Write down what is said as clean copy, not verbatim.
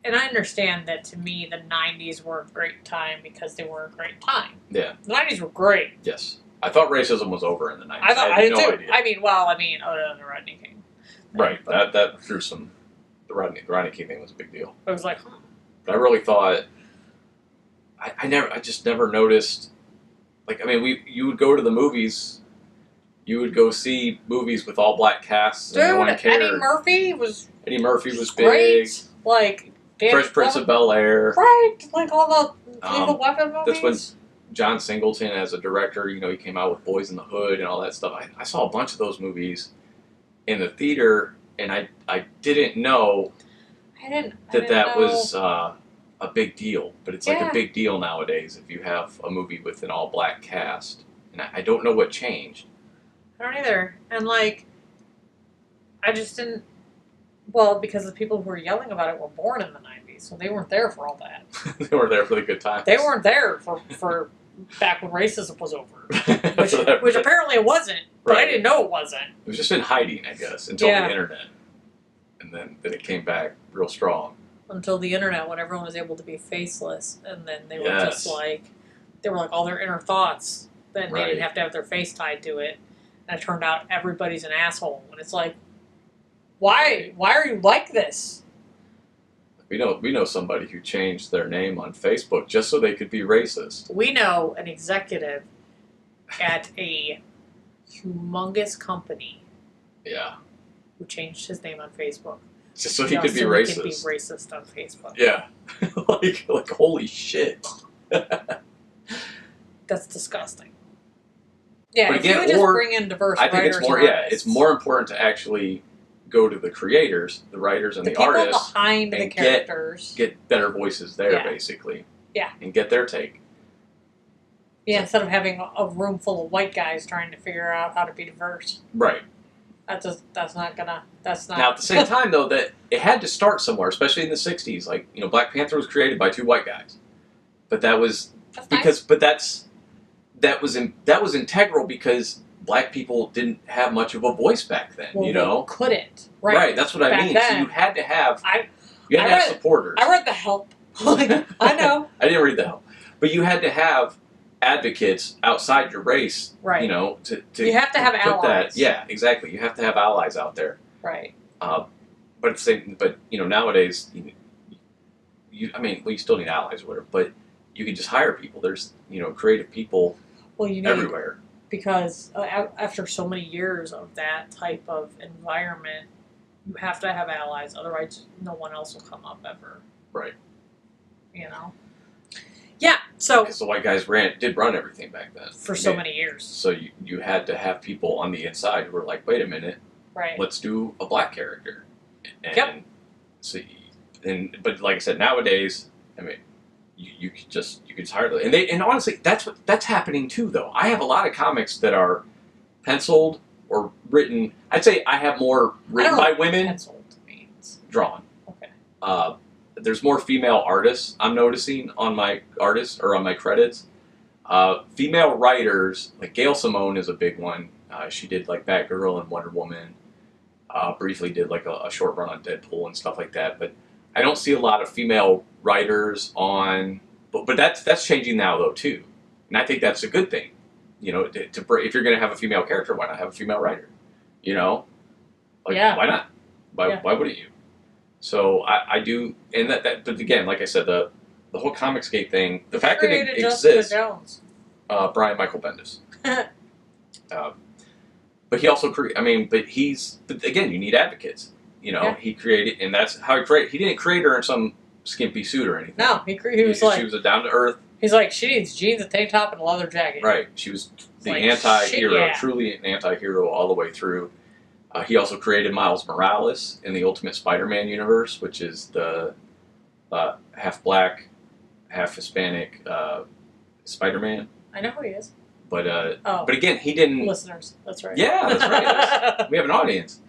And I understand that to me the 90s were a great time because they were a great time. Yeah. The 90s were great. Yes. I thought racism was over in the 90s. I did no too. idea. Other than the Rodney King. Right. But That drew some. The Rodney King thing was a big deal. it was like, But I really thought. I just never noticed. Like, I mean, you would go to the movies. You would go see movies with all black casts, and no one cared. Eddie Murphy was big. Great. Like Fresh Prince of Bel-Air. Right. Like all the Lethal Weapon movies. That's when John Singleton, as a director, he came out with Boys in the Hood and all that stuff. I saw a bunch of those movies in the theater, and I didn't know that was a big deal. But it's like a big deal nowadays if you have a movie with an all-black cast. And I don't know what changed. I don't either. And I just didn't. Well, because the people who were yelling about it were born in the 90s, so they weren't there for all that. They were there for the good times. They weren't there for back when racism was over. Which apparently it wasn't, but I didn't know it wasn't. It was just in hiding, I guess, until the internet. And then it came back real strong. Until the internet, when everyone was able to be faceless, and then they were just they were like all their inner thoughts. Then they didn't have to have their face tied to it. And it turned out everybody's an asshole. And it's like, why are you like this? We know somebody who changed their name on Facebook just so they could be racist. We know an executive at a humongous company. Yeah. Who changed his name on Facebook. Just so he could be racist. He could be racist on Facebook. Yeah. like holy shit. That's disgusting. Yeah, but again, if you would just bring in diverse writers. I think it's more it's more important to actually go to the creaters, the writers and the artists, behind the characters. Get better voices there, basically. Yeah. And get their take. Yeah, instead of having a room full of white guys trying to figure out how to be diverse. Right. That's not. Now, at the same time, though, that it had to start somewhere, especially in the 60s. Like, Black Panther was created by 2 white guys. But that was that was integral because black people didn't have much of a voice back then, They couldn't. Right, that's what I mean. Then, so you had to have supporters. I read The Help. I know. I didn't read The Help. But you had to have advocates outside your race, right. To you have to have allies. Yeah, exactly. You have to have allies out there. Right. But nowadays, you still need allies or whatever, but you can just hire people. There's, creative people everywhere. Because after so many years of that type of environment, you have to have allies. Otherwise, no one else will come up ever. Right. Yeah, so... Because the white guys did run everything back then. For so many years. So you had to have people on the inside who were like, wait a minute, let's do a black character. And but like I said, nowadays, you could just hire them. And honestly, that's happening too, though. I have a lot of comics that are penciled or written. I'd say I have more written by women. Penciled means drawn. Okay. There's more female artists I'm noticing on my artists or on my credits. Female writers, like Gail Simone is a big one. She did like Batgirl and Wonder Woman. Briefly did like a short run on Deadpool and stuff like that. But I don't see a lot of female writers on. But that's changing now though too, and I think that's a good thing. If you're going to have a female character, why not have a female writer? Why not? Why wouldn't you? So I do, and that. But again, like I said, the whole Comicsgate thing, the fact that it exists. Brian Michael Bendis. But he also but again, you need advocates. He created, and that's how he created. He didn't create her in some skimpy suit or anything. No, he was like, she was a down to earth. He's like, she needs jeans, a tank top, and a leather jacket. Right, she was the anti-hero, truly an anti-hero all the way through. He also created Miles Morales in the Ultimate Spider-Man universe, which is the half black, half Hispanic Spider-Man. I know who he is. But again, he didn't. Listeners, that's right. Yeah, that's right. We have an audience.